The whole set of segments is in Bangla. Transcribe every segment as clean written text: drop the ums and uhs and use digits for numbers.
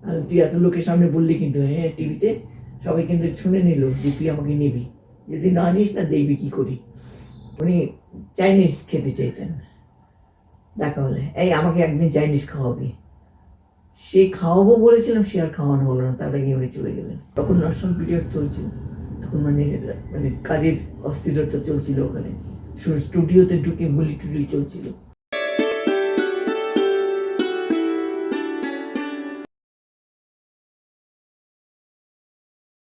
আর তুই এত লোকের সামনে বললি কিন্তু, হ্যাঁ টিভিতে সবাই কিন্তু শুনে নিল যে তুই আমাকে নিবি, যদি না নিস না দেখবি কী করি। উনি চাইনিজ খেতে চাইতেন। দেখা হলে এই আমাকে একদিন চাইনিজ খাওয়াবি, সে খাওয়াবো বলেছিলাম, সে আর খাওয়ানো হলো না, তার আগে উনি চলে গেলেন। তখন ন্যাশনাল পিরিয়ড চলছিল, তখন মানে মানে কাজের অস্থিরতা চলছিল ওখানে, স্টুডিওতে ঢুকে গুলি টুলি চলছিল।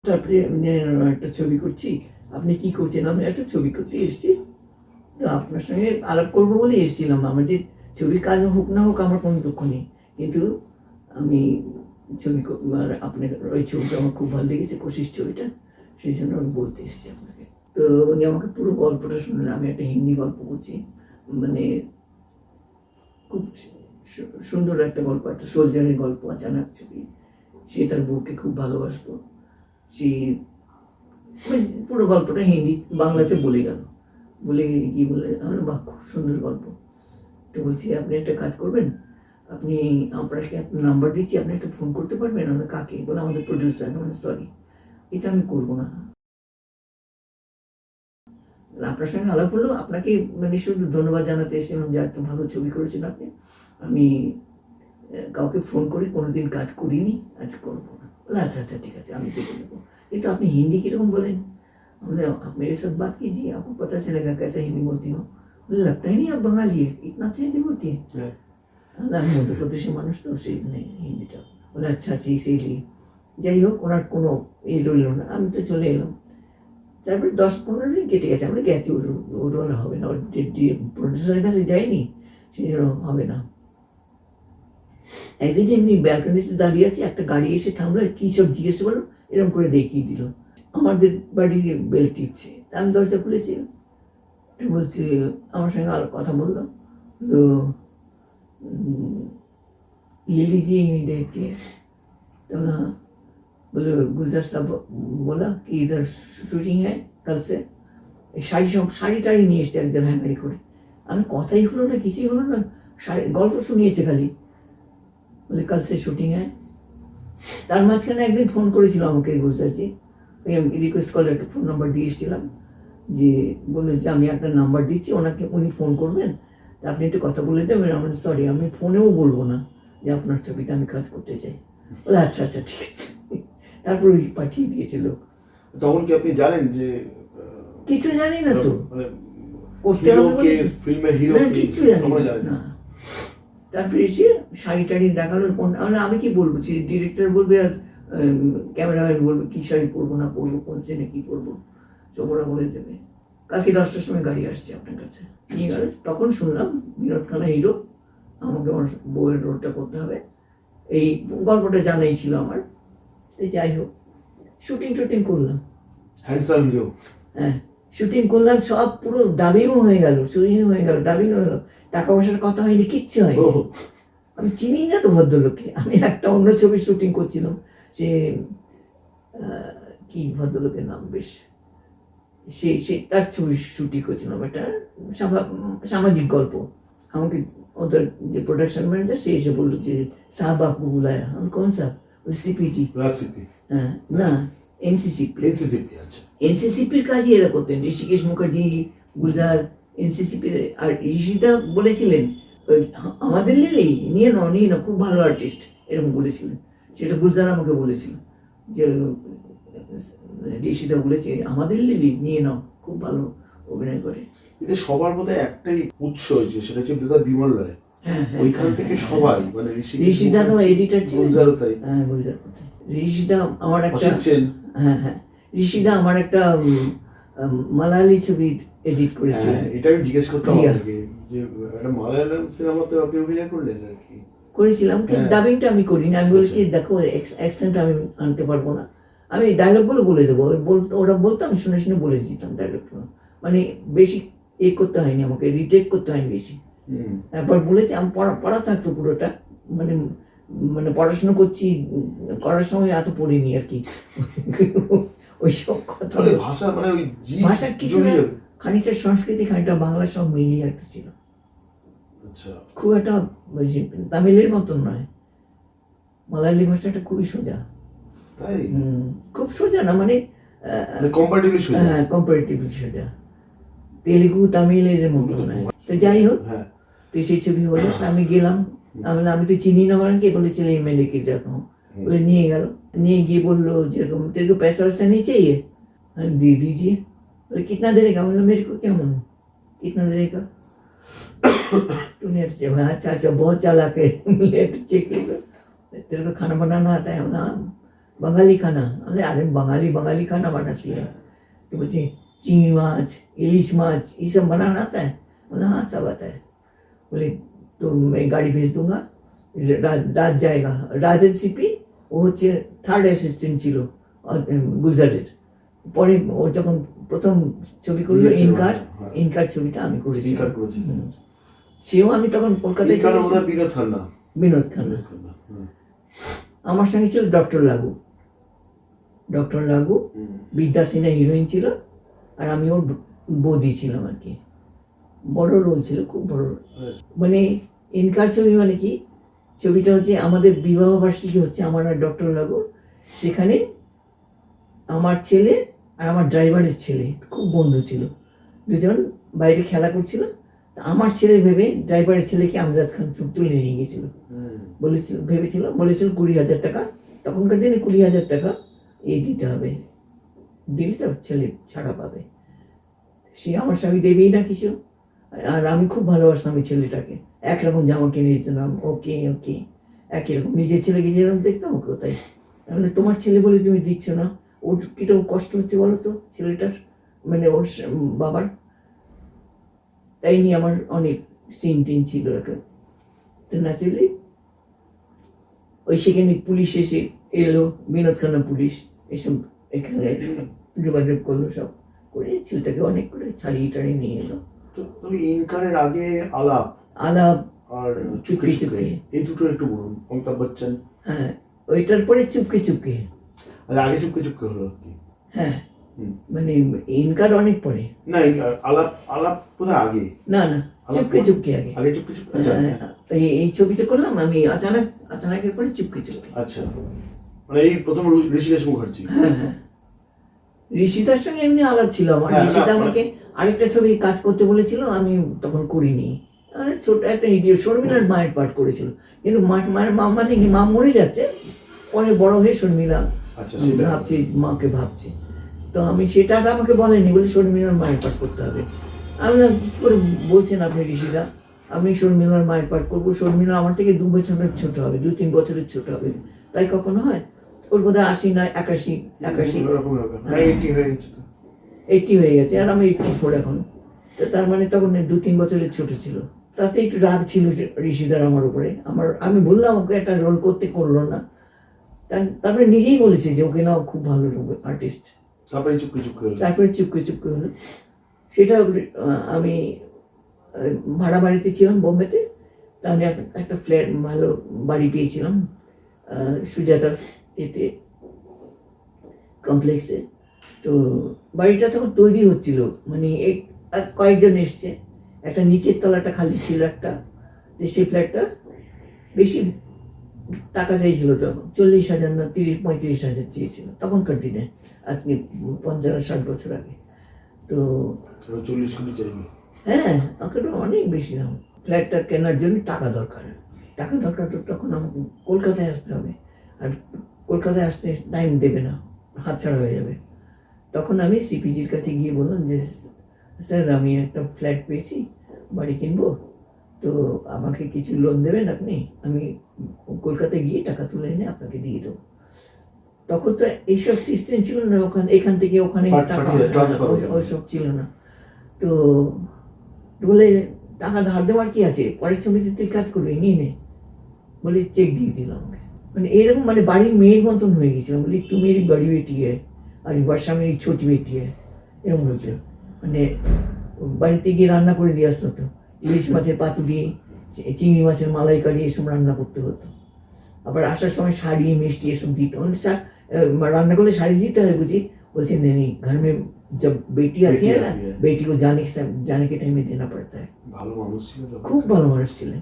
তারপরে একটা ছবি করছি, আপনি কি করছেন? আমি একটা ছবি করতে এসেছি, তো আপনার সঙ্গে আলাপ করবো বলে এসেছিলাম। আমার যে ছবির কাজ হোক না হোক আমার কোনো দুঃখ নেই, কিন্তু আমি ছবি আপনার ওই ছবিটা আমার খুব ভালো লেগেছে, কোশিশ ছবিটা, সেই জন্য আমি বলতে এসেছি আপনাকে। তো উনি আমাকে পুরো গল্পটা শুনলেন। আমি একটা হিন্দি গল্প করছি, মানে খুব সুন্দর একটা গল্প, একটা সোলজারের গল্প, আচানক ছবি। সে তার বউকে খুব ভালোবাসতো, সে পুরো গল্পটা হিন্দি বাংলাতে বলে গেল, বলে কি বলে আমার বাহ খুব সুন্দর গল্প। তো বলছি আপনি একটা কাজ করবেন, আপনি আপনাকে আপনার নাম্বার দিচ্ছি, আপনি একটা ফোন করতে পারবেন? আমরা কাকে বলে? আমাদের প্রডিউসার। মানে সরি, এটা আমি করবো না, আপনার সঙ্গে আলাপ হলো, আপনাকে মানে শুধু ধন্যবাদ জানাতে এসেছিলাম যে এত ভালো ছবি করেছেন আপনি। আমি কাউকে ফোন করে কোনোদিন কাজ করিনি, আজ করবো না। আচ্ছা আচ্ছা ঠিক আছে, আমি দেখে নেবো। কিন্তু আপনি হিন্দি কীরকম বলেন? हमने आप मेरे साथ बात कीजिए, आपको पता चलेगा कैसे हिंदी बोलती हो। मुझे लगता ही नहीं आप बंगाली है, इतना अच्छा हिंदी बोलती है। আমি মধ্যপ্রদেশের মানুষ, তো সেই মানে হিন্দিটা বলে আচ্ছা আচ্ছা ইসেলি। যাই হোক, ওনার কোনো রইল না, আমি তো চলে এলাম। তারপরে 10-15 দিন কেটে গেছে, আমরা গেছি, ওর আর হবে না, ওর প্রডিউসারের কাছে যাইনি, সেই জন্য হবে না। একদিন এমনি ব্যালকনিতে দাঁড়িয়ে আছি, একটা গাড়ি এসে থামলো, কী সব জিজ্ঞেস করলো, এরকম করে দেখিয়ে দিল আমাদের বাড়ির বেল টিপছে। তা আমি দরজা খুলেছি, তো বলছে আমার সঙ্গে আরো কথা বললো, তো ले लीजिए यहीं देख के। तो हाँ, बोले गुलजार साहब बोला कि इधर शूटिंग है कल से। শাড়ি সব শাড়ি টাড়ি নিয়ে এসছে একজন হ্যাঙ্গারি করে। আমি কথাই হলো না, কিছুই হলো না, শাড়ি গল্প শুনিয়েছে খালি, বলে কাল সে শুটিং হ্যাঁ। তার মাঝখানে একদিন ফোন করেছিল আমাকে গুলজারজি, রিকোয়েস্ট করলে একটা ফোন নাম্বার দিয়ে এসেছিলাম, যে বললো যে আমি একটা নাম্বার দিচ্ছি ওনাকে, উনি ফোন করবেন, তা আপনি একটু কথা বলে দেবেন। আমার সরি, আমি ফোনেও বলবো না যে আপনার ছবিতে আমি কাজ করতে চাই। বলে আচ্ছা আচ্ছা ঠিক আছে। তারপর ওই পাঠিয়ে দিয়েছে লোক। তখন কি আপনি জানেন যে কিছু জানি না তো, মানে করতে হবে ফিল্মের হিরো কিছু জানি না। তারপরে এসে শাড়ি টাড়ি দেখালো, কোন আমি কি বলবো, যে ডিরেক্টর বলবে আর ক্যামেরাম্যান বলবে কী শাড়ি পরবো না পরবো, কোন সিনে কী পরবো, সব ওরা বলে দেবে। কালকে 10টার সময় গাড়ি আসছে আপনার কাছে, নিয়ে গেলে তখন শুনলাম বিনোদ খান্না হিরো, আমাকে আমার বউয়ের রোলটা করতে হবে, এই গল্পটা জানাই ছিল আমার। এই যাই হোক, শুটিং টুটিং করলাম, হ্যান্ডসাম হিরো, হ্যাঁ শুটিং করলাম, সব পুরো ডাবিংও হয়ে গেল, শুটিং হয়ে গেল, ডাবিং হয়ে গেল, টাকা পয়সার কথা হয়নি, কিচ্ছু হয়নি। আমি চিনি না তো ভদ্রলোককে, আমি একটা অন্য ছবির শুটিং করছিলাম, সে কি ভদ্রলোকের নাম বেশ, সে তার ছবি শুটিং করছিলাম, একটা সামাজিক গল্প। আমাকে ওদের যে প্রোডাকশন ম্যানেজার, সে এসে বললো যে সাহাব আপকো বুলায়া। আমি কোন সাহাব? সিপিজি। হ্যাঁ না, এনসিসিপির কাজই এরা করতেন, ঋষিকেশ মুখার্জি, গুলজার, এনসিসিপির। আর ঋষিদা বলেছিলেন আমাদের লিলি নিয়ে নাও নিয়ে নাও, খুব ভালো আর্টিস্ট, এরকম বলেছিলেন। সেটা গুলজার আমাকে বলেছিল, যে ঋষিদা বলেছে আমাদের লিলি নিয়ে নাও, খুব ভালো অভিনয় করে। এতে সবার মধ্যে একটাই উৎস হয়েছে, সেটা হচ্ছে বেতার বিমল রায়। ওইখান থেকে সবাই মানে ঋষিদা তো এডিটর ছিল, গুলজারও তাই। হ্যাঁ গুলজার তাই। ঋষিদা আমার একটা, হ্যাঁ ঋষিদা আমার একটা মালায়ালি ছবি এডিট করেছে। এটা আমি জিজ্ঞেস করতাম আপনাকে, যে একটা মালায়ালাম সিনেমাতে আপনি অভিনয় করলেন আর কি? করেছিলাম, কিন্তু ডাবিংটা আমি করিনি। আমি বলেছি দেখো অ্যাকসেন্ট আমি আনতে পারবো না, আমি ডায়লগগুলো বলে দেবো, ওরা বলতো আমি শুনে শুনে বলে দিতাম ডায়লগগুলো, মানে বেশি করতে হয়নি, আমাকে রিটেক করতে হয়নি বেশি। একবার বলেছি, আমি পড়া থাকতো পুরোটা, মানে মানে পড়াশোনা করার সময় এত পড়িনি আর কি। ওইসব কথা, ভাষা কিছু না, খানিকটা সংস্কৃতি, খানিকটা বাংলা, সব মিলিয়ে একটা ছিল। খুব একটা তামিলের মতন নয়, মালায়ালি ভাষাটা খুবই সোজা। তাই খুব সোজা না, মানে কম্পারেটিভলি সোজা। হ্যাঁ, কম্পারেটিভলি সোজা। তেলেগু তামিল এর মতো নয়। তো যাই হোক, হ্যাঁ তো সেই ছবি হলো, আমি গেলাম। আমি তো চিনি না, মানে কে বলে চলে मैं लेके जाता हूँ, বলে নিয়ে গেল। নিয়ে গিয়ে বললো যেরকম तेरे को पैसा वैसा नहीं चाहिए, दे दीजिए। बोले कितना देने का, बोला मेरे को क्या मालूम कितना देने का। तूने अच्छा अच्छा बहुत चालाक है। बोले चेक लेकर, तेरे को खाना बनाना आता है ना, बंगाली खाना। अरे अरे बंगाली खाना बनाती है। तो बोलते चिंगी माछ इलिश माछ ये सब बनाना आता है। बोला हाँ सब आता है। बोले तो मैं गाड़ी भेज दूंगा, রাত जाएगा। রাজেন সিপি ও হচ্ছে থার্ড অ্যাসিস্ট্যান্ট ছিল গুলজারের। পরে ও যখন প্রথম ছবি করলো ইনকার ছবিটা আমি করেছি। সেও আমি তখন কলকাতায় বিনোদ খান্না। আমার সঙ্গে ছিল ডক্টর লাগু, বিদ্যা সিনহা হিরোইন ছিল, আর আমি ওর বৌদি ছিলাম আর কি। বড় রোল ছিল, খুব বড় রোল। মানে ইনকার ছবি মানে কি, ছবিটা হচ্ছে আমাদের বিবাহ বার্ষিকী হচ্ছে আমার আর ডক্টর লাগুর। সেখানে আমার ছেলে আর আমার ড্রাইভারের ছেলে খুব বন্ধু ছিল, দুজন বাইরে খেলা করছিল। আমার ছেলে ভেবে ড্রাইভারের ছেলেকে আমজাদ খান তুলে নিয়ে গেছিল। বলেছিল 20,000 টাকা, তখনকার দিনে 20,000 টাকা এই দিতে হবে, দিলে তো ছেলে ছাড়া পাবে। সে আমার স্বামী দেবেই না কিছু, আর আমি খুব ভালোবাসতাম ওই ছেলেটাকে। একরকম জামা কিনে দিতাম, ওকে একই রকম। নিজের ছেলেকে যেরকম দেখতাম ওকে তাই। তাহলে তোমার ছেলে বলে তুমি দিচ্ছ না, ওর কিরকম কষ্ট হচ্ছে বলো তো ছেলেটার, মানে ওর বাবার। তাই নিয়ে আমার অনেক সিন টিন ছিল এরকম। তো ন্যাচারালি ওই সেখানে পুলিশ এসে এলো, বিনোদ খান্না পুলিশ এসব এখানে যোগাযোগ করলো, সব করে ছেলেটাকে অনেক করে ছাড়িয়ে নিয়ে এলো। তবে ইনকারের আগে আলাপ আর চুপকে চুপকে এই দুটো একটু বলুন। অমিতাভ বচ্চন। হ্যাঁ, ওইটার পরে চুপকে আগে চুপকে হলো কি? হ্যাঁ, মানে ইনকার অনেক পরে না, আলাপ পুরো আগে না চুপকে আগে চুপকে আচ্ছা এই ছবিটা করলাম আমি আচানকের পরে চুপকে। আচ্ছা, মানে এই প্রথম ঋষিকেশ মুখার্জি। হ্যাঁ, ঋষিতার সঙ্গে এমনি আলাপ ছিল আমার। ঋষিতা আমাকে আরেকটা ছবি কাজ করতে বলেছিল, আমি তখন করিনি। ছোট একটা ইডিয়ট, শর্মিলার মায়ের পাঠ করেছিল, কিন্তু মায়ের মা মানে কি, মা মরে যাচ্ছে, পরে বড় হয়ে শর্মিলা মাকে ভাবছি। তো আমি সেটা আমাকে বলেনি, বলে শর্মিলার মায়ের পাঠ করতে হবে। আমি কি করে বলছেন আপনি ঋষিদা, আমি শর্মিলার মায়ের পাঠ করবো? শর্মিলা আমার থেকে 2 বছরের ছোট হবে, 2-3 বছরের ছোট হবে, তাই কখনো হয়? ওর বোধহয় 80 নয় 81 80 হয়ে গেছে, আর আমি 84 এখন। তো তার মানে তখন 2-3 বছরের ছোট ছিল। তাতে একটু রাগ ছিল ঋষিদার আমার উপরে। আমি বললাম ওকে একটা রোল করলো না, তারপরে নিজেই বলেছে যে ওকে না, খুব ভালো আর্টিস্ট। তারপরে চুপকে হলো। সেটা আমি ভাড়া বাড়িতে ছিলাম বোম্বেতে। তা আমি একটা ফ্ল্যাট, ভালো বাড়ি পেয়েছিলাম সুজাতা এতে কমপ্লেক্সে। তো বাড়িটা তখন তৈরি হচ্ছিল, মানে কয়েকজন এসছে, একটা নিচের তলাটা খালি ছিল একটা, যে সেই ফ্ল্যাটটা বেশি টাকা চাইছিল তখন, 40,000 না 30-35,000 চেয়েছিল তখনকার দিনে, আজকে 50-60 বছর আগে। তো 40 কোটি চাইবে। হ্যাঁ, অনেক বেশি দাম। ফ্ল্যাটটা কেনার জন্য টাকা দরকার তো তখন আমাকে কলকাতায় আসতে হবে, আর কলকাতায় আসতে টাইম দেবে না, হাতছাড়া হয়ে যাবে। তখন আমি সিপিজির কাছে গিয়ে বললাম যে স্যার, আমি একটা ফ্ল্যাট পেয়েছি, বাড়ি কিনবো, তো আমাকে কিছু লোন দেবেন আপনি? আমি কলকাতায় গিয়ে টাকা তুলে এনে আপনাকে দিয়ে দেবো। তখন তো এইসব সিস্টেম ছিল না, এখান থেকে ওখানে টাকা ওইসব ছিল না। তো বলে টাকা ধার দেওয়ার কি আছে, পরের ছবিতে তুই কাজ করবি, নিয়ে নে, বলে চেক দিয়ে দিল আমাকে। মানে এরকম, মানে বাড়ির মেয়ের মতন হয়ে গেছিলাম। বলি তু মেরি বড়ি বেটি হ্যায় আর বর্ষা মেরি ছোটি বেটি হ্যায়, এরকম বলছে। মানে বাড়িতে গিয়ে রান্না করে দিয়ে আসতে হতো, ইলিশ মাছের পাতুরি, চিংড়ি মাছের মালাইকারি এসব রান্না করতে হতো। আবার আসার সময় শাড়ি মিষ্টি এসব দিতে, মানে রান্না করলে শাড়ি দিতে হয় বুঝি। বলছে नहीं, घर में जब बेटी आती है ना, बेटी को जाने के टाइम में देना पड़ता है। ভালো মানুষ ছিলেন, খুব ভালো মানুষ ছিলেন।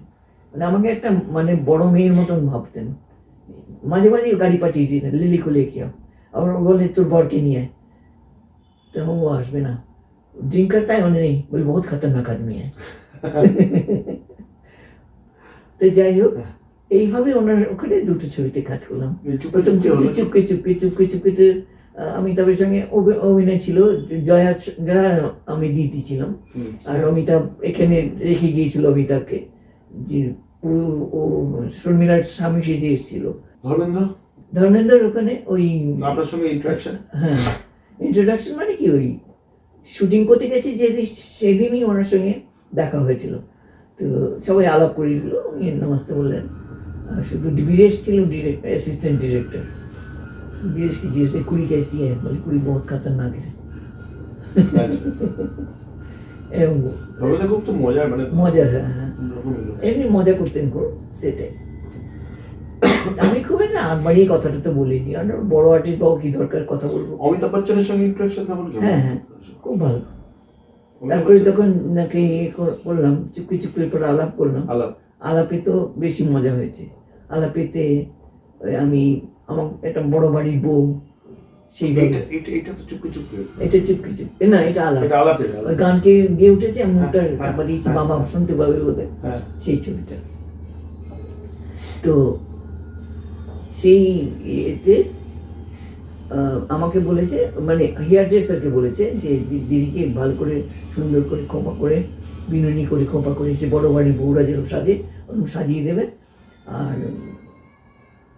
মানে আমাকে একটা, মানে বড় মেয়ের মতন ভাবতেন। মাঝে মাঝে গাড়ি পাঠিয়ে দিন, লিলি को लेके आओ, আবার বলে তোর বরকে নিয়ে আয়, তো ও আসবে না, ড্রিঙ্ক करता है उन्हें नहीं, बोले बहुत खतरनाक आदमी है। তো যাই হোক, এইভাবে ওনার ওখানে দুটো ছবিতে কাজ করলাম। প্রথম ছবিতে চুপকে চুপকে চুপকে চুপকেতে অমিতাভের সঙ্গে অভিনয় ছিল, জয়া জয়া আমি দিদি ছিলাম, আর অমিতাভ এখানে রেখে গিয়েছিল অমিতাভকে, যে ও শর্মিলার স্বামী সেজে এসেছিল। ধর্মেন্দ্র ওখানে ওই আপনার সঙ্গে ইন্টারাকশন, হ্যাঁ ইন্ট্রোডাকশন মানে কি, ওই শুটিং করতে গেছি যেদিন সেদিনই ওনার সঙ্গে দেখা হয়েছিল, তো সবাই আলাপ করে দিল, উনি নমস্তে বললেন। শুধু বীরেশ ছিল অ্যাসিস্ট্যান্ট ডিরেক্টর। বীরেশ কি জিজ্ঞেস কুড়ি कैसी है, বলে কুড়ি बहुत खतरनाक है। এরকম খুব তো মজার, মানে মজার, হ্যাঁ এমনি মজা করতেন খুব, সেটাই। আমি খুব একটা আগ বাড়িয়ে কথাটা তো বলিনি, আর বড় আর্টিস্ট বাবু কি দরকার কথা বলবো। অমিতাভ বচ্চনের সঙ্গে ইন্টারাকশন তখন কেমন? হ্যাঁ হ্যাঁ খুব ভালো। তারপরে তখন নাকি করলাম চুপকে চুপকে পর আলাপ করলাম, আলাপে তো বেশি মজা হয়েছে। আলাপেতে আমি আমার একটা বড় বাড়ির বউ, সেইভাবে এটা তো চুপকে চুপকে, এটা চুপকে চুপকে না, এটা আলাপ, ওই গানকে গিয়ে উঠেছে, আমি মুখটা চাপা দিয়েছি বাবা শুনতে পাবে বলে, সেই ছবিটা। তো সেই এতে আমাকে বলেছে, মানে হেয়ার ড্রেসারকে বলেছে যে দিদিকে ভালো করে সুন্দর করে খোপা করে বিনুনি করে খোপা করে, সে বড় বাড়ির বউরা যেরকম সাজে ওরকম সাজিয়ে দেবে, আর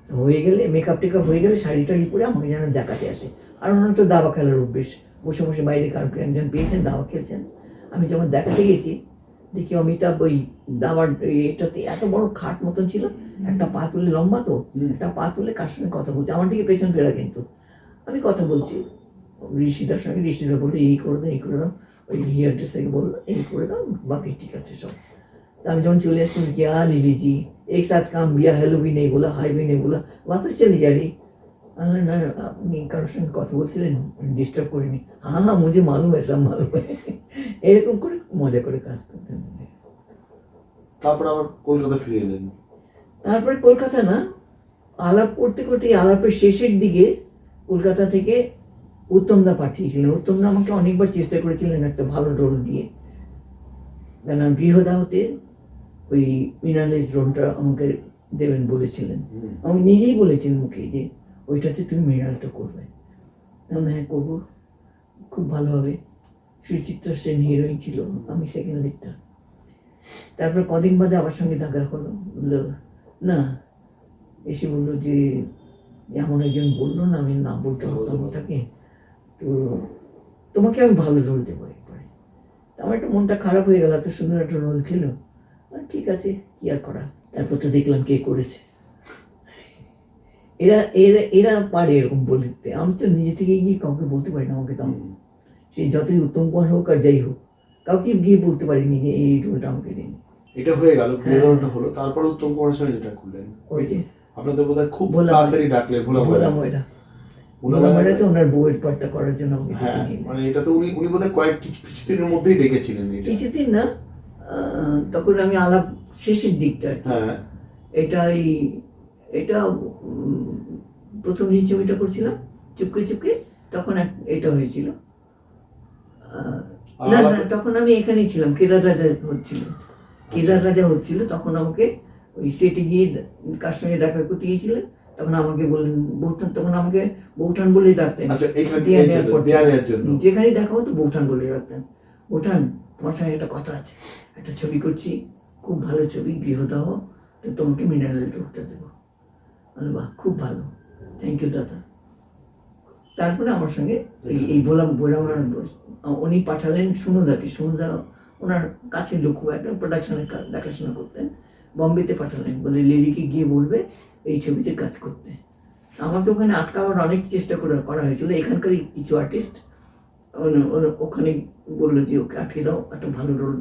হয়ে গেলে মেকআপ টেকআপ হয়ে গেলে শাড়ি টাড়ি পরে আমাকে যেন দেখাতে আসে। আর ওনার তো দাবা খেলার অভ্যেস, বসে বসে বাইরে কারোকে একজন পেয়েছেন দাবা খেলছেন, আমি যখন দেখাতে গেছি দেখি অমিতাভ ওই দাবার এটাতে এত বড় খাট মতন ছিল, একটা পা তুলে, লম্বা তো, একটা পা তুলে কার সঙ্গে কথা বলছে, আমার দিকে পেছন ফেরা, কিন্তু আমি কথা বলছি ঋষিদার সঙ্গে, ঋষিদা বললো এই করে দাও এই করে দাও, ওই হেয়ার ড্রেসারকে বললো এই করে দাও, বাকি ঠিক আছে সব। तो हम जब चले आते हैं क्या लीली जी एक साथ काम किया, हेलो भी नहीं बोला, हाय भी नहीं बोला, वापस चली जा रही। ना আপনি কারোর সঙ্গে কথা বলছিলেন, ডিস্টার্ব করিনি। হ্যাঁ হ্যাঁ মুঝে মালুম है, सब मालूम है। এরকম করে মজা করে কাজ করতেন। তারপর আবার কলকাতা ফিরে এলেন। তারপরে কলকাতা না, আলাপ করতে করতে আলাপের শেষের দিকে কলকাতা থেকে উত্তমদা পাঠিয়েছিলেন। উত্তমদা আমাকে অনেকবার চেষ্টা করেছিলেন একটা ভালো রোল দিয়ে, কেন গৃহদা হতে ওই মৃণালের রোলটা আমাকে দেবেন বলেছিলেন, আমি নিজেই বলেছেন মুখে যে ওইটাতে তুমি মৃণালটা করবে। আমি হ্যাঁ করবো, খুব ভালো হবে। সুচিত্রা সেন হিরোইন ছিল, আমি সেকেন্ড লিডটা। তারপর কদিন বাদে আমার সঙ্গে দেখা হলো, বললো না, এসে বললো যে এমন একজন বললো না, আমি না বলতে পারতাম তাকে, তো তোমাকে আমি ভালো রোল দেবো একবারে। আমার একটা মনটা খারাপ হয়ে গেল, এত সুন্দর একটা রোল ছিল, ঠিক আছে কি আর করা। তারপর তো দেখলাম কে করেছে। এরা এরা এরা পারে এরকম বলতে, আমি তো নিজে থেকে গিয়ে কাউকে বলতে পারি না আমাকে দাও, সে যতই উত্তম কুমার হোক আর যাই হোক, কাউকে গিয়ে বলতে পারিনি যে এই রোলটা আমাকে দিন। এটা হয়ে গেল, রোলটা হলো। তারপর উত্তম কুমারের সঙ্গে যেটা করলেন, ওই যে আপনাদের বোধহয় খুব তাড়াতাড়ি ডাকলেন ভোলা ময়রা। ভোলা তো ওনার বউয়ের পার্টটা করার জন্য আমাকে হ্যাঁ, মানে এটা তো উনি বোধহয় কিছুদিনের মধ্যেই ডেকেছিলেন। কিছুদিন না, তখন আমি আলাপ শেষের দিকটা, হ্যাঁ এটা প্রথম যে ছবিটা করছিলাম চুপকে চুপকে, তখন এটা হয়েছিল। না না, তখন আমি এখানেই ছিলাম, কেদার রাজা হচ্ছিল, তখন আমাকে ওই সেটে গিয়ে কার সঙ্গে দেখা করতে গিয়েছিলেন, তখন আমাকে বললেন বৌঠান, তখন আমাকে বৌঠান বলেই ডাকতেন, যেখানে দেখা হতো বৌঠান বলে ডাকতেন। বৌঠান তোমার সঙ্গে একটা কথা আছে, একটা ছবি করছি, খুব ভালো ছবি, গৃহদাহ, তো তোমাকে মিনারেল রোডটা দেবো। বাহ খুব ভালো, থ্যাংক ইউ দাদা। তারপরে আমার সঙ্গে এই বললাম উনি পাঠালেন সুনুদাকে, সুনুদা ওনার কাছের লোক, খুব একটা প্রোডাকশনের দেখাশোনা করতেন, বম্বেতে পাঠালেন, বলে লিলিকে গিয়ে বলবে এই ছবিতে কাজ করতে। আমাকে ওখানে আটকাবার অনেক চেষ্টা করা হয়েছিল, এখানকারই কিছু আর্টিস্ট ওখানে বললো যে ওকে আটকে দাও, একটা ভালো রোল,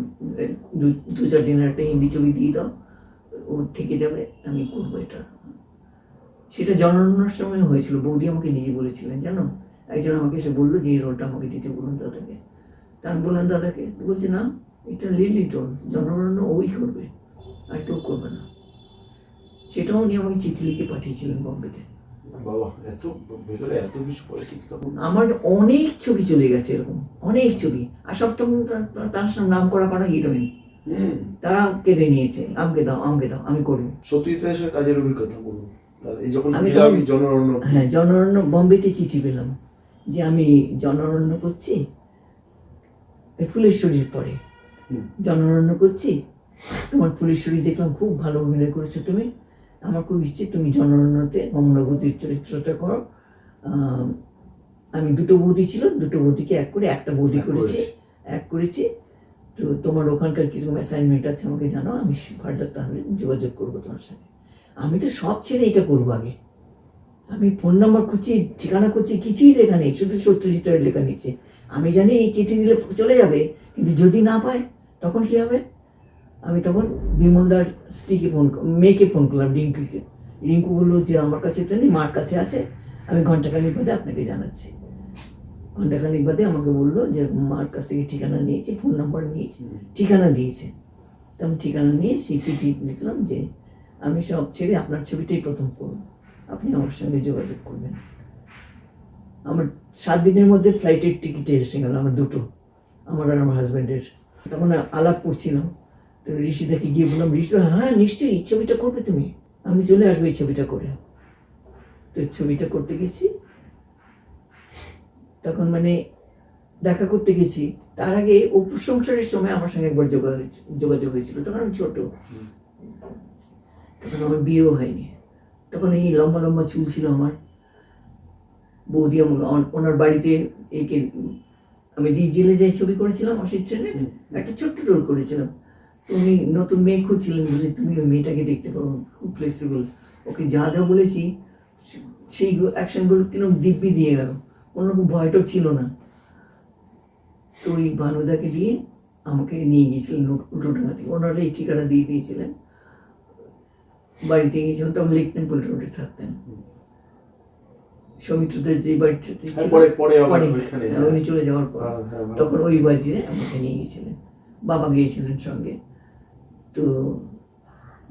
দু চার দিনের একটা হিন্দি ছবি দিয়ে দাও, ও থেকে যাবে, আমি করবো এটা। সেটা জনগণনার সময় হয়েছিল, বৌদি আমাকে নিজে বলেছিলেন, জানো, একজন আমাকে এসে বললো যে এই রোলটা আমাকে দিতে বলুন দাদাকে। তা আমি বললাম দাদাকে, বলছে না এটা লিলি রোল, জনগণনা ওই করবে, আর কেউ করবে না। সেটাও উনি আমাকে চিঠি লিখে পাঠিয়েছিলেন বম্বেতে। বাবা, এত ভেতরে এত কিছু পলিটিক্স তখন। আমার অনেক ছবি চলে গেছে এরকম, অনেক ছবি। আর সব তখন তার সামনে নাম করা হিরোইন, তারা কেড়ে নিয়েছে, আমাকে দাও আমাকে দাও, আমি করবো। সত্যজিতের কাজের অভিজ্ঞতা বলুন। এই যখন আমি জনরণ্য, হ্যাঁ জনরণ্য বম্বেতে চিঠি পেলাম যে আমি জনরণ্য করছি, ফুলেশ্বরীর পরে জনরণ্য করছি, তোমার ফুলেশ্বরী দেখলাম খুব ভালো অভিনয় করেছো তুমি, আমার খুব ইচ্ছে তুমি জনরণ্যতে কমলাবতীর চরিত্রটা করো। আমি দুটো বৌদি ছিল, দুটো বৌদিকে এক করে একটা বৌদি করেছি। তো তোমার ওখানকার কিরকম অ্যাসাইনমেন্ট আছে আমাকে জানাও, আমি ফার্দার তাহলে যোগাযোগ করবো তোমার সাথে। আমি তো সব ছেড়ে এটা করবো আগে, আমি ফোন নাম্বার খুঁজছি, ঠিকানা খুঁজছি, কিছুই লেখা নেই, শুধু সত্যজিতের লেখা নিচ্ছে। আমি জানি এই চিঠি দিলে চলে যাবে, কিন্তু যদি না পায় তখন কি হবে। আমি তখন বিমলদার স্ত্রীকে মেয়েকে ফোন করলাম, রিঙ্কুকে। রিঙ্কু বললো যে আমার কাছে তো নেই, মার কাছে আছে, আমি ঘন্টাখানিক বাদে আপনাকে জানাচ্ছি। ঘন্টাখানিক বাদে আমাকে বললো যে মার কাছ থেকে ঠিকানা নিয়েছি, ফোন নাম্বার নিয়েছি, ঠিকানা দিয়েছে। তো আমি ঠিকানা নিয়ে সেই চিঠি লিখলাম যে আমি সব ছেড়ে আপনার ছবিটাই প্রথম করব, আপনি আমার সঙ্গে যোগাযোগ করবেন। আমার 7 দিনের মধ্যে ফ্লাইটের টিকিট এসে গেল, আমার দুটো, আমার আর আমার হাজব্যান্ডের। তখন আলাপ করছিলাম, তো ঋষিদাকে গিয়ে বললাম, ঋষিদা হ্যাঁ নিশ্চয়ই এই ছবিটা করবে তুমি, আমি চলে আসবো এই ছবিটা করে। তো ছবিটা করতে গেছি, তখন মানে দেখা করতে গেছি, তার আগে অপুর সংসারের সময় আমার সঙ্গে একবার যোগাযোগ হয়েছিল, তখন আমি ছোট, তখন আমার বিয়েও হয়নি। তখন এই লম্বা লম্বা চুল ছিল আমার। বৌদি ওনার বাড়িতে একে আমি জেলে যাই ছবি করেছিলাম, অসিত ট্রেনে একটা ছোট্ট রোল করেছিলাম। তো উনি নতুন মেয়ে খুঁজছিলেন, বলে তুমি ওই মেয়েটাকে দেখতে পারো, খুব ফ্লেক্সিবল, ওকে যা যা বলেছি সেই অ্যাকশনগুলো কিরকম দিব্যি দিয়ে গেল, কোনোরকম ভয়টাও ছিল না। তো ওই ভানুদাকে দিয়ে আমাকে নিয়ে গিয়েছিলেন উল্টোডাঙ্গা থেকে, ওনারা এই ঠিকানা দিয়ে দিয়েছিলেন। বাড়িতে গিয়েছিলাম, তখন লেক টেম্পল রোডে থাকতেন সৌমিত্রদের যে বাড়িটাতে উনি চলে যাওয়ার পর, তখন ওই বাড়িতে আমাকে নিয়ে গিয়েছিলেন, বাবা গিয়েছিলেন সঙ্গে। তো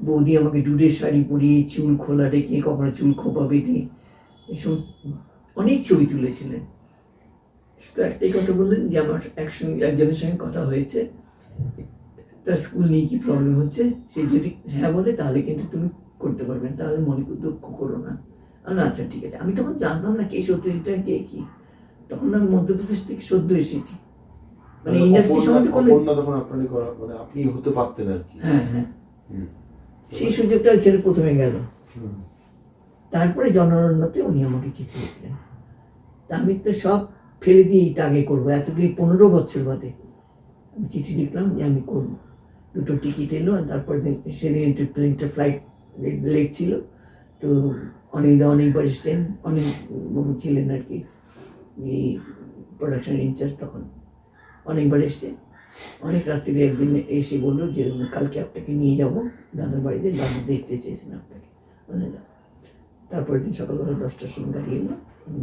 বৌদি আমাকে ডুডের শাড়ি পরিয়ে, চুল খোলা রেখে, কখনো চুল খোপা বেঁধে, এসব অনেক ছবি তুলেছিলেন। শুধু একটাই কথা বললেন যে আমার একজনের সঙ্গে কথা হয়েছে, তার স্কুল নিয়ে কি প্রবলেম হচ্ছে, সে যদি হ্যাঁ বলে তাহলে কিন্তু তুমি করতে পারবেন, তাহলে মনে দুঃখ করো না। আচ্ছা ঠিক আছে। আমি তখন জানতাম না কে সত্যজিৎটা কে কি, তখন আমি মধ্যপ্রদেশ থেকে সদ্য এসেছি, মানে ইন্ডাস্ট্রি সম্বন্ধে মানে আপনি হতে পারতেন আর কি। হ্যাঁ হ্যাঁ, সেই সুযোগটা ওইখানে প্রথমে গেল। তারপরে জনরণ্যতে উনি আমাকে চিঠি লিখলেন, তা আমি তো সব ফেলে দিয়ে এটা আগে করবো, এতদিন 15 বছর বাদে আমি চিঠি লিখলাম যে আমি করবো। দুটো টিকিট এলো, আর তারপর সেদিন প্লেনটা ফ্লাইট লেট ছিল, তো অনেকবার এসছেন, অনেক বাবু ছিলেন আর কি, এই প্রোডাকশন ইনচার্জ, তখন অনেকবার এসছে। অনেক রাত্রিরে একদিন এসে বললো যে কালকে আপনাকে নিয়ে যাবো দাদার বাড়িতে, দাদা দেখতে চেয়েছেন আপনাকে, বলে যাও। তারপরের দিন সকালবেলা 10টার সময় গাড়ি এলো,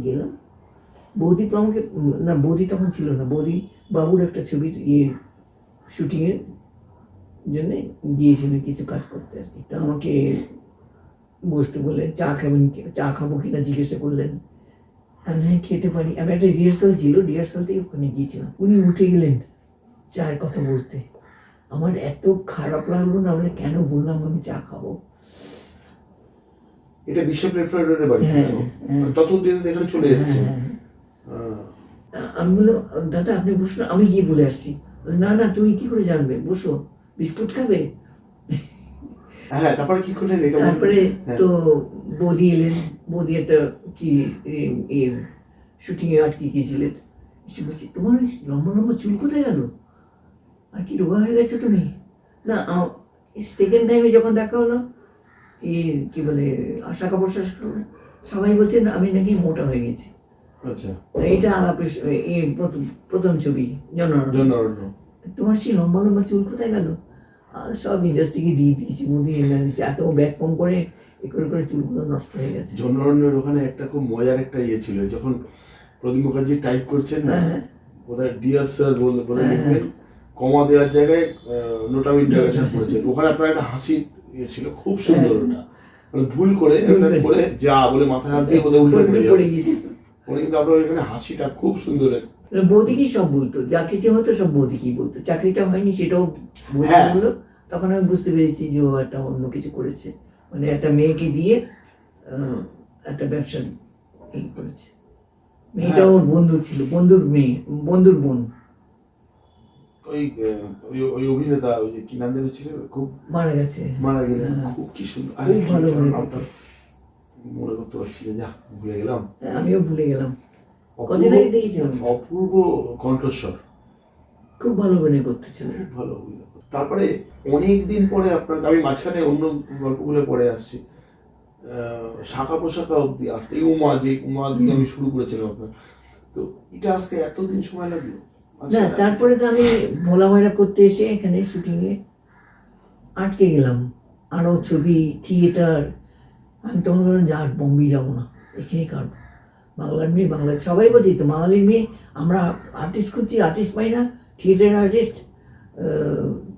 গেলাম। বৌদি আমাকে, না বৌদি তখন ছিল না, বৌদি বাবুর একটা ছবির শুটিংয়ের জন্যে গিয়েছিলেন কিছু কাজ করতে আর কি। তা আমাকে বসতে বললেন, চা খাবো কিনা জিজ্ঞাসা করলেন। আমি হ্যাঁ খেতে পারি। আমি একটা রিহার্সাল ছিল, রিহার্সাল থেকে ওখানে গিয়েছিলাম, উনি উঠে গেলেন চায়ের কথা বলতে। আমার এত খারাপ লাগলো না, বলে কেন বললাম আমি চা খাবো। এটা বিশপ রেফারেন্টের বাড়ি, ততদিন এখানে চলে এসেছে। আমি বললাম দাদা আপনি বসুন, আমি গিয়ে বলে আসছি। না না তুমি কি করে জানবে, বসো, বিস্কুট খাবে। হ্যাঁ, তারপরে কি করলেন? তারপরে তো বৌদি এলেন, বৌদি একটা কি শুটিং এ আটকে গিয়েছিলেন, এসে বলছি তোমার লম্বা লম্বা চুল কোথায় গেল, আর কি রোগা হয়ে গেছো তুমি। না সেকেন্ড টাইমে যখন দেখা হলো, কি বলে আশা খবর সবাই বলছেন আমি নাকি মোটা হয়ে গেছি। আচ্ছা, এটা আলাপের প্রথম ছবি জনরণ্য। তোমার সেই লম্বা লম্বা চুল কোথায় গেল, আর সব ইন্ডাস্ট্রিকে দিয়ে দিয়েছি, মোদি এত ব্যাগ কম করে করে চুলগুলো নষ্ট হয়ে গেছে। জনরণ্যের ওখানে একটা খুব মজার একটা ছিল, যখন প্রদীপ মুখার্জি টাইপ করছেন না, ওদের ডিয়ার স্যার বলে লিখবেন, কমা দেওয়ার জায়গায় নোট অফ ইন্টারোগেশন করেছেন, ওখানে আপনার একটা হাসি ছিল, খুব সুন্দর ওটা। মানে ভুল করে ভুল একটা করে। করে যা বলে মাথায় হাত দিয়ে বোধহয় উল্টে পড়ে পড়ে যাবে গেছে। পরে কিন্তু আপনার এখানে হাসিটা খুব সুন্দর। বৌদিকেই সব বলতো, যা কিছু হতো সব বৌদিকেই বলতো। চাকরিটা হয়নি সেটাও বৌদি হ্যাঁ। বললো। তখন আমি বুঝতে পেরেছি যে ও একটা অন্য কিছু করেছে, মানে একটা মেয়েকে দিয়ে একটা ব্যবসা এই করেছে। মেয়েটা হ্যাঁ। ওর বন্ধু ছিল, বন্ধুর মেয়ে, বন্ধুর বোন। ওই ওই অভিনেতা ওই যে কি নাম যেন ছিল খুব মারা গেছে। মারা গেলেন, হ্যাঁ। খুব কি সুন্দর। খুব কি ভালো যেন মনে নামটা মনে করতে পারছি না, যা ভুলে গেলাম। আমিও ভুলে গেলাম। অপূর্ব- কদিন আগে দেখেছিলাম। অপূর্ব কণ্ঠস্বর, খুব ভালো অভিনয় করতেছিল। খুব ভালো অভিনয় করতেন। তারপরে অনেক দিন পরে আপনার, আমি মাঝখানে অন্য গল্পগুলো পড়ে আসছি, শাখা পোশাকা অব্দি আসতে, এই উমা দিয়ে আমি শুরু করেছিলাম আপনার, তো এটা আসতে এতদিন সময় লাগলো? না, তারপরে তো আমি ভোলা ময়রা করতে এসে এখানে শুটিংয়ে আটকে গেলাম। আরও ছবি, থিয়েটার। আমি তখন বললাম যে আর বম্বে যাবো না, এখানেই কাটবো। বাংলার মেয়ে, বাংলা সবাই বলছি তো বাঙালির মেয়ে, আমরা আর্টিস্ট খুঁজছি, আর্টিস্ট পাই না, থিয়েটার আর্টিস্ট।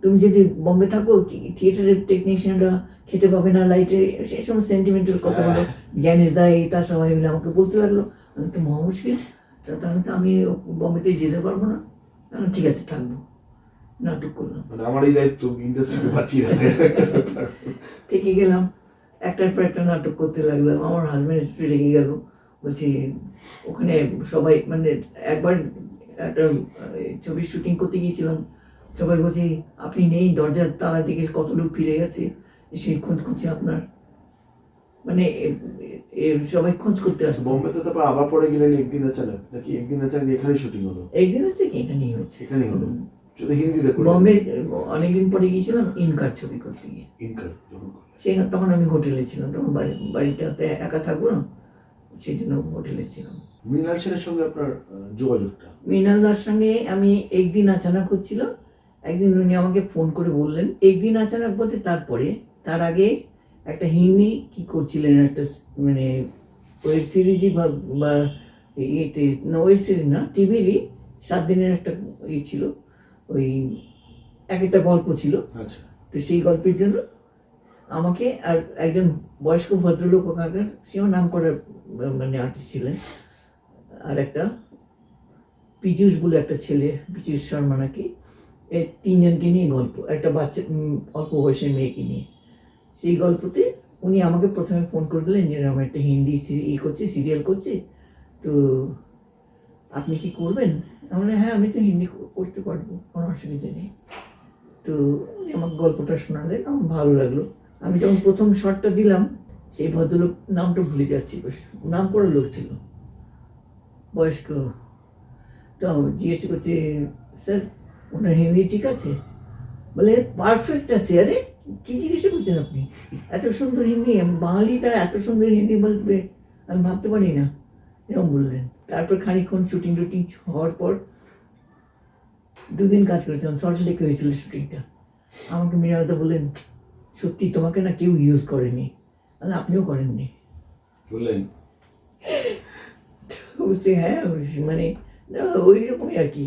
তুমি যদি বম্বে থাকো, থিয়েটারের টেকনিশিয়ানরা খেতে পাবে না, লাইটের, সে সময় সেন্টিমেন্টাল কথা বলো। জ্ঞানেশ দা এই তা সবাই মিলে আমাকে বলতে লাগলো। আমি তো মহা মুশকিল, তাহলে তো আমি বম্বেতে যেতে পারবো না। আমি বললাম, ঠিক আছে থাকবো। নাটক করলাম, মানে আমার এই দায়িত্ব ইন্ডাস্ট্রিকে বাঁচিয়ে রাখা। থেকে গেলাম, একটার পর একটা নাটক করতে লাগলাম। আমার হাজব্যান্ড একটু রেগে গেল, বলছি ওখানে সবাই, মানে একবার একটা ছবির শুটিং করতে গিয়েছিলাম, সবাই বলছি আপনি নেই, দরজার তালা দিকে কত লোক ফিরে গেছে, সেই খোঁজ করছে আপনার, মানে সবাই খোঁজ করতে আসতো। বোম্বেতে তারপর আবার পরে গেলেন একদিন আচানক, নাকি একদিন আচানক এখানেই শুটিং হলো? একদিন হচ্ছে কি এখানেই হয়েছে। এখানেই হলো, শুধু হিন্দিতে করলেন? বম্বে অনেকদিন পরে গিয়েছিলাম ইনকার ছবি করতে গিয়ে। ইনকার যখন করলেন। সেখানে তখন আমি হোটেলে ছিলাম, তখন বাড়িটাতে একা থাকবো না, সেই জন্য হোটেলে ছিলাম। মৃণাল সেনের সঙ্গে আপনার যোগাযোগটা? মৃণালদার সঙ্গে আমি একদিন আচানক হচ্ছিল, একদিন উনি আমাকে ফোন করে বললেন, একদিন আচানক বলতে তারপরে, তার আগে একটা হিন্দি কি করছিলেন, একটা মানে ওয়েব সিরিজই বা ইয়েতে, না ওয়েব সিরিজ না, টিভিরই 7 দিনের একটা ইয়ে ছিল, ওই এক একটা গল্প ছিল। আচ্ছা। তো সেই গল্পের জন্য আমাকে আর একজন বয়স্ক ভদ্রলোক, ওখানকার সেও নাম করা মানে আর্টিস্ট ছিলেন, আর একটা পীযূষ বলে একটা ছেলে, পীযূষ শর্মা নাকি, এই 3 জনকে নিয়ে গল্প, একটা বাচ্চা অল্প বয়সের মেয়েকে নিয়ে। সেই গল্পতে উনি আমাকে প্রথমে ফোন করে দিলেন যে আমার একটা হিন্দি করছি, সিরিয়াল করছি, তো আপনি কি করবেন? আমি বললাম, হ্যাঁ আমি তো হিন্দি করতে পারবো, কোনো অসুবিধা নেই। তো উনি আমাকে গল্পটা শোনালেন, আমার ভালো লাগলো। আমি যখন প্রথম শটটা দিলাম, সেই ভদ্রলোক, নামটা ভুলে যাচ্ছি, নাম করা লোক ছিল, বয়স্ক। তো জিজ্ঞেস করছে, স্যার ওনার হিন্দি ঠিক আছে? বলে পারফেক্ট আছে। আরে কি জিজ্ঞেস করছেন আপনি, এত সুন্দর হিন্দি, বাঙালিটা এত সুন্দর হিন্দি বলবে আমি ভাবতে পারি না, এরকম বললেন। তারপর খানিকক্ষণ শুটিং টুটিং হওয়ার পর 2 দিন কাজ করেছিলাম, সল্টলেকে হয়েছিল শুটিংটা। আমাকে মৃণালদা বললেন, সত্যি তোমাকে না কেউ ইউজ করেনি, আর আপনিও করেননি। বললেন? বলছে হ্যাঁ, মানে ওই রকমই আর কি।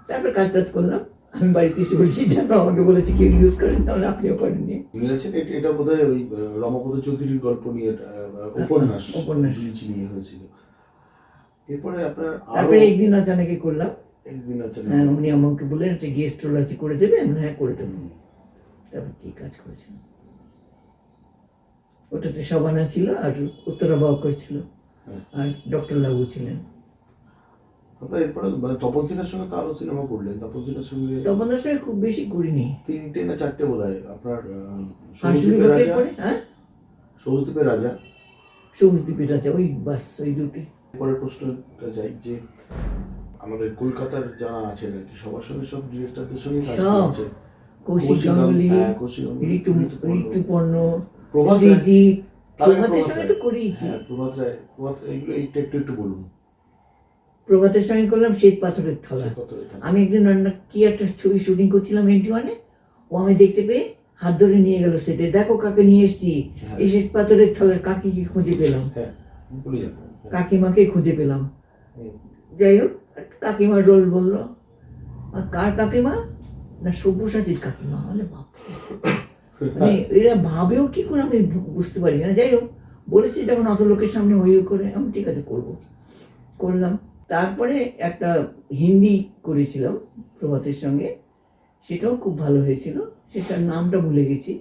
তারপর কাজ টাজ করলাম, আমি বাড়িতে এসে বলছি জানো আমাকে বলেছে কেউ ইউজ করেন, তাহলে আপনিও করেননি। মৃণাল সেন, এটা বোধহয় ওই রমাপদ চৌধুরীর গল্প নিয়ে, উপন্যাস উপন্যাস নিয়ে হয়েছিল। এরপরে আপনার আরো তারপরে একদিন আচানকে করলাম, একদিন আচানক। উনি আমাকে বললেন একটা গেস্ট রোল আছে, করে দেবে? আমি হ্যাঁ করে দেবো। তারপর কি কাজ করেছেন, ওটাতে শবানা ছিল, আর উত্তরা বাবকর ছিল, আর ডক্টর লাগু ছিলেন। আপনার এরপরে মানে তপন সেনের সঙ্গে তো আরো সিনেমা করলেন, তপন সেনের সঙ্গে তপনদার সঙ্গে খুব বেশি করিনি। 3টে না 4টে বোধহয়। আপনার হাসির সবুজদ্বীপের বিভাগের রাজা, পরে, হ্যাঁ সবুজদ্বীপের রাজা। সবুজদ্বীপের আছে, ওই বাস ওই দুটি। পরের প্রশ্নটা যাই যে আমাদের কলকাতার যারা আছেন আর কি, সবার সঙ্গে সব ডিরেক্টরদের সঙ্গে কাজ সব। করেছে। কৌশিক গাঙ্গুলি, কৌশিক গাঙ্গুলি, ঋতুপর্ণ, প্রভাত রায়। সৃজিৎ, তার আগে প্রভাতের প্রভাত সঙ্গে রায়। তো করিয়েছি। হ্যাঁ, প্রভাত রায়, এগুলো একটু বলুন। প্রভাতের সঙ্গে করলাম শ্বেত পাথরের থালা। আমি একদিন কি একটা ছবি শুটিং করছিলাম NT1-এ, ও আমি দেখতে পেয়ে হাত ধরে নিয়ে গেল সেটে, দেখো কাকে নিয়ে এসেছি, এই শ্বেত পাথরের থালার কাকিকে খুঁজে পেলাম, হ্যাঁ, বলে যান। কাকিমাকে খুঁজে পেলাম। যাই হোক, কাকিমার রোল বললো, আর কার কাকিমা? না সব্যসাচীর কাকিমা। মানে বাপরে, মানে এরা ভাবেও কি করে আমি বুঝতে পারি না। যাই হোক, বলেছি যখন অত লোকের সামনে হই হই করে, আমি ঠিক আছে করবো, করলাম। তারপরে একটা হিন্দি করেছিলাম প্রভাতের সঙ্গে, সেটাও খুব ভালো হয়েছিল, সেটার নামটা ভুলে গেছি।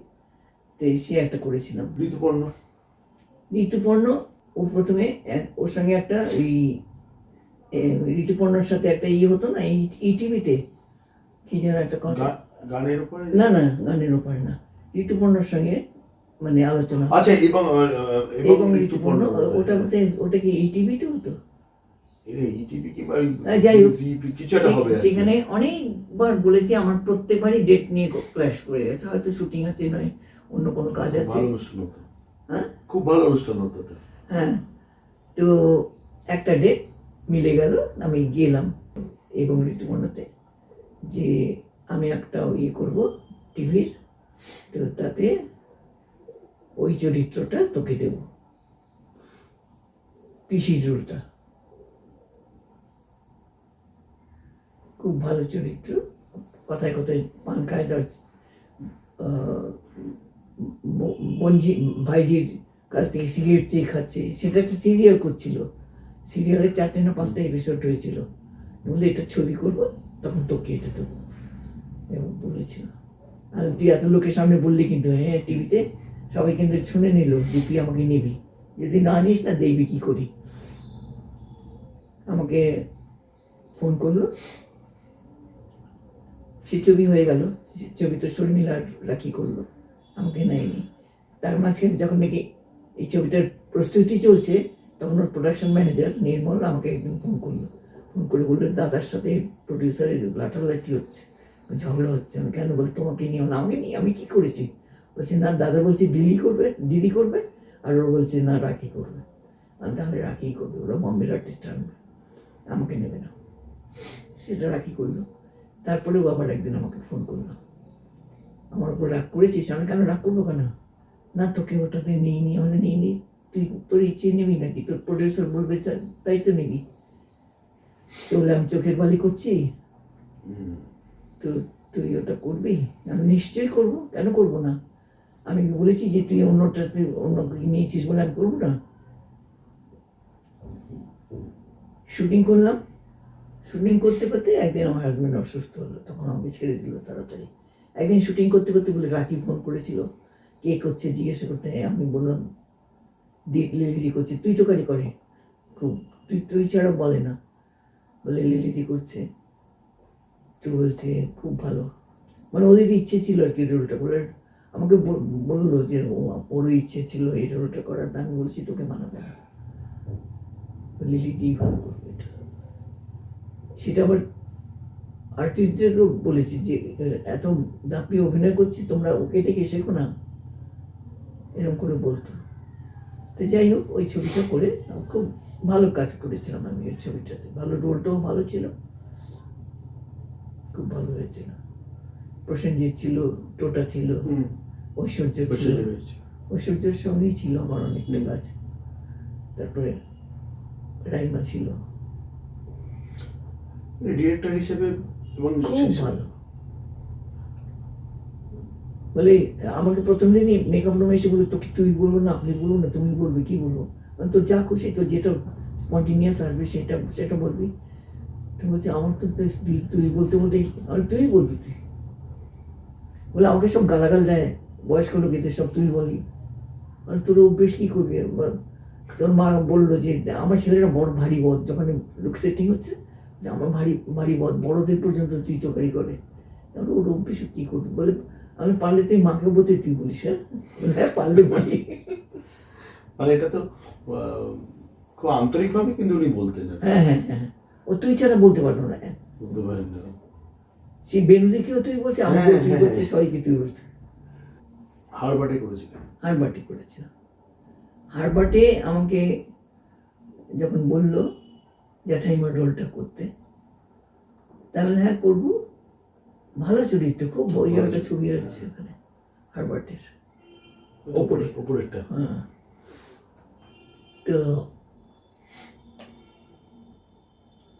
তো সে একটা করেছিলাম ঋতুপর্ণ। ঋতুপর্ণ। ও প্রথমে ওর সঙ্গে একটা ওই ঋতুপর্ণর সাথে একটা হতো না ইটিভিতে, কি যেন একটা কথা। গানের উপরে? না না, গানের ওপরে না, ঋতুপর্ণর সঙ্গে মানে আলোচনা। আচ্ছা, এবং এবং ঋতুপর্ণ, ওটা কি ইটিভিতে হতো? ইটিভি কি যাই হোক, কিছু একটা হবে। সেখানে অনেকবার বলেছি, আমার প্রত্যেকবারই ডেট নিয়ে ক্ল্যাশ করে গেছে, হয়তো শুটিং আছে, নয় অন্য কোনো কাজ আছে। ভালো অনুষ্ঠান হতো, হ্যাঁ খুব ভালো অনুষ্ঠান হতো ওটা। হ্যাঁ, তো একটা ডেট মিলে গেল, আমি গেলাম এবং ঋতুপর্ণতে, যে আমি একটা করব টিভির, তো তাতে ওই চরিত্রটা তোকে দেব, পিসির রোলটা। খুব ভালো চরিত্র, কথায় কথায় পান খায়, তার বঞ্জি ভাইজির কাছ থেকে সিগারেট চেয়ে খাচ্ছে, সেটা একটা সিরিয়াল করছিল, সিরিয়ালের 4টে না 5টা এপিসোড হয়েছিল। বলে এটা ছবি করবো, তখন তোকে এটা দেবো এবং বলেছিল। আর তুই এত লোকের সামনে বললি কিন্তু, হ্যাঁ টিভিতে সবাই কিন্তু শুনে নিল যে তুই আমাকে নিবি, যদি না নিস না দেখবি কি করি। আমাকে ফোন করলো, সে ছবি হয়ে গেল, ছবি তো শর্মিলা রাখি করলো, আমাকে নেয়নি। তার মাঝখানে যখন নাকি এই ছবিটার প্রস্তুতি চলছে, তখন ওর প্রোডাকশন ম্যানেজার নির্মল আমাকে একদিন ফোন করলো, ফোন করে বললো দাদার সাথে প্রডিউসারের লাঠালাঠি হচ্ছে, ঝগড়া হচ্ছে। আমি কেন? বলে তোমাকে নিয়ে। আমাকে নিয়ে আমি কি করেছি? বলছে না, দাদা বলছে দিদি করবে, আর ও বলছে না রাখি করবে। আমি তাহলে রাখিই করবে, ওরা বম্বের আর্টিস্ট আনবে, আমাকে নেবে না। সেটা রাখি করলো। তারপরেও আবার একদিন আমাকে ফোন করলো, আমার উপর রাগ করেছিস? আমি কেন রাগ করবো কেন? না তোকে ওটাতে নিইনি, মানে নিইনি, তুই তোর ইচ্ছে নিবি নাকি? তোর প্রডিউসার বলবে তাই তো নিবি। তো বলে আমি চোখের বালি করছি, তো তুই ওটা করবি? আমি নিশ্চয়ই করবো, কেন করবো না? আমি বলেছি যে তুই অন্যটাতে অন্য নিয়েছিস বলে আমি করবো না। শুটিং করলাম, শুটিং করতে করতে একদিন আমার হাজব্যান্ড অসুস্থ হলো, তখন আমাকে ছেড়ে দিল তাড়াতাড়ি। একদিন শুটিং করতে করতে বলে রাখি ফোন করেছিল, কে করছে জিজ্ঞাসা করতে। আমি বললাম লিলিদি করছে। তুই তো কারি করে খুব, তুই ছাড়াও বলে না, বলে লিলিদি করছে। তো বলছে খুব ভালো, মানে ওদের ইচ্ছে ছিল আর কি রোলটা। বলে আমাকে বললো যে ওরও ইচ্ছে ছিল এই রোলটা করার। আমি বলছি তোকে মানাবে না, লিলিদি ভালো করবে এটা। সেটা আবার আর্টিস্টদেরও বলেছি যে এত দাপিয়ে অভিনয় করছি, তোমরা ওকে থেকে শেখো না, এরকম করে বলতো। তো যাই হোক, ওই ছবিটা করে খুব ভালো কাজ করেছিলাম আমি ওই ছবিটাতে, ভালো রোলটাও ভালো ছিল, খুব ভালো হয়েছিল। প্রসেনজিৎ ছিল, টোটা ছিল, ঐশ্বর্য ছিল, ঐশ্বর্যের সঙ্গেই ছিল আমার অনেকটা কাজ। তারপরে রাইমা ছিল, ডিরেক্টর হিসেবে এবং খুব ভালো। বলে আমাকে প্রথম দিনই মেকআপ রুমে এসে বলে, তোকে তুই বলবো না, আপনি বলবো না, তুমি বলবে, কি বলবো? মানে তোর যা খুশি, তোর যেটা স্পন্টিনিয়াস আসবে সেটা বলবি। তো বলছে আমার তো তুই বলতে বলতে, আর তুই বলবি তুই। বলে আমাকে সব গালাগাল দেয়, বয়স্ক লোকেদের সব তুই বলি। মানে তোর অভ্যেস কি করবি? তোর মা বললো যে আমার ছেলেরা বড় ভারী বদ, যখন লুক সেটিং হচ্ছে, যে আমার ভারী বদ, বড়দের পর্যন্ত তুই তৈরি করে। ওর অভ্যেস কি করবি? বলে আমি পারলে তুই মাকে বলতে তুই বলিস। হ্যাঁ পারলে বলি। মানে এটা তো খুব আন্তরিকভাবে কিন্তু উনি বলতেন। হ্যাঁ হ্যাঁ হ্যাঁ, ও তুই ছাড়া বলতে পারলো না। বলতে পারেন না। সেই বেনুদিকেও তুই বলছে, আমাকেও তুই বলছে, সবাইকে তুই বলছে। হারবাটে করেছিলেন? হারবাটে করেছিলাম। হারবাটে আমাকে যখন বললো জ্যাঠাইমার রোলটা করতে, তাহলে হ্যাঁ করবো, ভালো চরিত্র, খুব ওই একটা ছবি আছে ওখানে হারবার্টের ওপরেরটা। হ্যাঁ, তো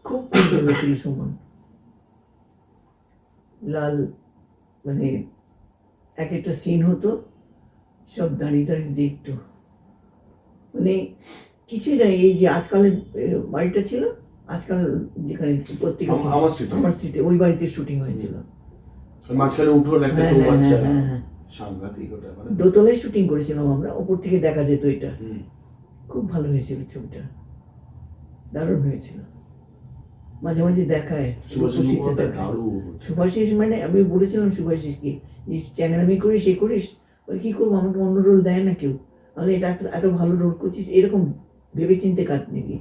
খুব ভালো ছিল সুমন। লাল, মানে এক একটা সিন হতো, সব দাঁড়িয়ে দাঁড়িয়ে দেখতো, মানে কিছুই না। এই যে আজকালের বাড়িটা ছিল, আজকাল যেখানে পত্রিকা ছিল, আমার স্ট্রিটে আমার স্ট্রিটে, ওই বাড়িতে শুটিং হয়েছিল। মাঝখানে উঠোন একটা হ্যাঁ, চৌবাচ্চা, হ্যাঁ, হ্যাঁ, হ্যাঁ। সাংঘাতিক ওটা, মানে দোতলায় শুটিং করেছিলাম আমরা, ওপর থেকে দেখা যেত এটা। হুম। খুব ভালো হয়েছিল ছবিটা, দারুণ হয়েছিল। মাঝে মাঝে দেখায় সুভাষিস রূপসীতে মুখোপাধ্যায় দেখায়। দারুণ। সুভাষিস মানে আমি বলেছিলাম সুভাষিসকে, যে চ্যাংড়ামি করিস, সে করিস, বলে কী করবো, আমাকে অন্য রোল দেয় না কেউ, তাহলে এটা এত এত ভালো রোল করছিস, এরকম ভেবে চিন্তে কাজ নিবি,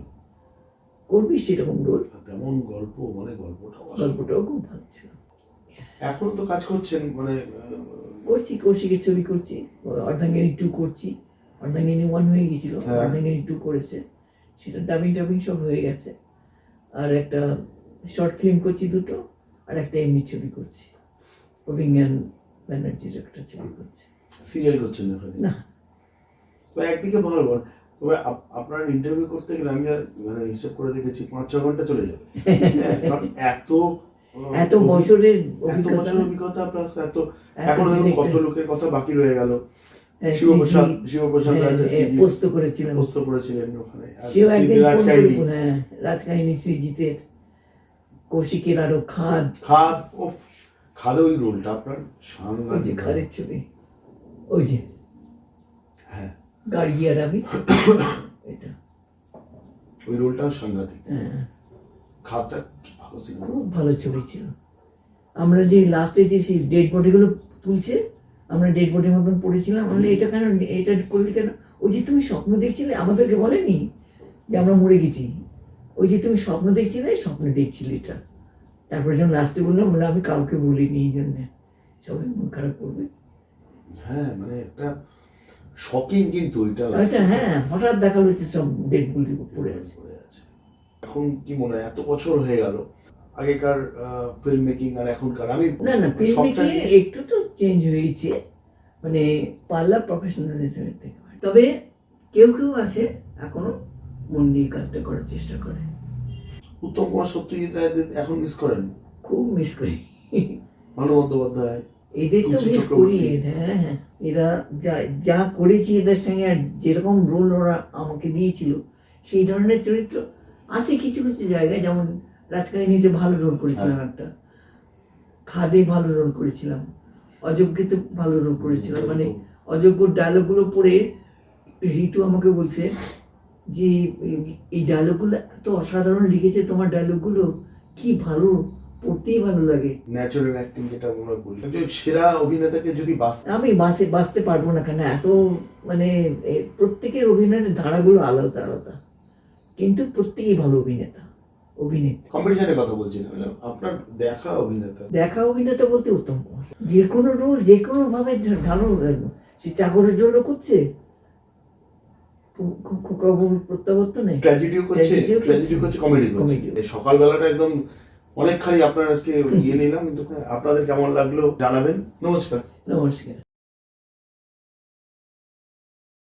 করবি সেরকম রোল। তেমন গল্প, মানে গল্পটাও আসলে- গল্পটাও খুব ভালো ছিল। এখন তো কাজ করছেন, মানে করছি, কৌশিকের ছবি করছি, অর্ধাঙ্গিনী 2 করছি। অর্ধাঙ্গিনী 1 হয়ে গেছিল, হ্যাঁ। অর্ধাঙ্গিনী 2 করেছে, সেটা ডাবিং সব হয়ে গেছে। আর একটা শর্ট ফিল্ম করছি 2টো, আর একটা এমনি ছবি করছি, অভিজ্ঞান ব্যানার্জির একটা ছবি করছি। সিরিয়াল করছেন না খালি? না, তো একদিকে ভালো বল, তবে আপনার ইন্টারভিউ করতে গেলে আমি মানে হিসেব করে দেখেছি 5-6 ঘন্টা চলে যাবে। হ্যাঁ, কারণ এত বছরের এত অভিজ্ঞতা, বছর অভিজ্ঞতা প্লাস এত, এত এখন দেখুন কত director, লোকের কথা বাকি রয়ে গেল। হ্যাঁ, শিবপ্রসাদ CG, শিবপ্রসাদ হ্যাঁ, রাজা হ্যাঁ, পোস্ত করেছিলাম। পোস্ত করেছিলেন ওখানে, আর সেও একদিন ফোন রাজকাহিনী, করে, হ্যাঁ, রাজকাহিনী সৃজিতের, কৌশিকের আরো খাদ, খাদ। ওফ, খাদে ওই রোলটা আপনার ওই যে সাংঘাতিক। খাদের ছবি, ওই যে হ্যাঁ, গাড়ি আর আমি, এটা ওই রোলটাও সাংঘাতিক। হ্যাঁ, খাদটা কি ভালো সিনেমা। খুব ভালো ছবি ছিল। আমরা যে লাস্টে যে সেই ডেড বডিগুলো তুলছে, আমরা ডেড বডির মতন পড়েছিলাম, আমরা এটা কেন, এটা করলি কেন? ওই যে তুমি স্বপ্ন দেখছিলে, আমাদেরকে বলেনি যে আমরা মরে গেছি, ওই যে তুমি স্বপ্ন দেখছিলে, স্বপ্ন দেখছিলে এটা। তারপরে যখন লাস্টে বললাম, বলে আমি কাউকে বলিনি, এই জন্যে সবাই মন খারাপ করবে। হ্যাঁ, মানে একটা শকিং কিন্তু এটা আচ্ছা, হ্যাঁ, হঠাৎ দেখালো যে সব ডেড বডি পড়ে আছে। পড়ে আছে। এখন কি মনে হয়, এত বছর হয়ে গেল, আগেকার ফিল্ম মেকিং আর এখনকার, আমি না না, ফিল্ম সবটা মেকিং একটু তো চেঞ্জ হয়েছে, মানে পাল্লা প্রফেশনালিজমের থেকে। তবে কেউ কেউ আছে এখনো মন দিয়ে কাজটা করার চেষ্টা করে। উত্তম কুমার, সত্যজিৎ রায়দের এখন মিস করেন? খুব মিস করি ভানু বন্দ্যোপাধ্যায়, এদের, তো তুলসী মিস করি। চক্রবর্তী। হ্যাঁ, হ্যাঁ, এরা যা যা করেছি এদের সঙ্গে, আর যেরকম রোল ওরা আমাকে দিয়েছিল, সেই ধরনের চরিত্র আছে কিছু কিছু জায়গায়। যেমন রাজকাহিনীতে ভালো রোল করেছিলাম একটা, খাদে ভালো রোল করেছিলাম, অযোগ্যতে ভালো রোল করেছিলাম। মানে অযোগ্য ডায়লগগুলো পড়ে ঋতু আমাকে বলছে যে এই ডায়লগগুলো এত অসাধারণ লিখেছে, তোমার ডায়লগগুলো কি ভালো, পড়তেই ভালো লাগে। ন্যাচারাল অ্যাক্টিং যেটা আমরা বলি, একজন সেরা অভিনেতাকে যদি আমি বাঁচতে পারবো না কেন, এত মানে প্রত্যেকের অভিনয়ের ধারাগুলো আলাদা আলাদা, কিন্তু প্রত্যেকেই ভালো অভিনেতা, অভিনেত্রী। কম্পিটিশনের কথা বলছিলাম, আপনার দেখা অভিনেতা বলতে উত্তম কুমার। যে কোনো রোল যে কোনো ভাবে ঢালো, সে চাকরের রোলও করছে, খোকাবাবুর প্রত্যাবর্তনে ট্র্যাজেডিও করছে, কমেডি করছে। সকালবেলাটা একদম অনেকখানি আপনার আজকে নিলাম, কিন্তু আপনাদের কেমন লাগলো জানাবেন। নমস্কার। নমস্কার।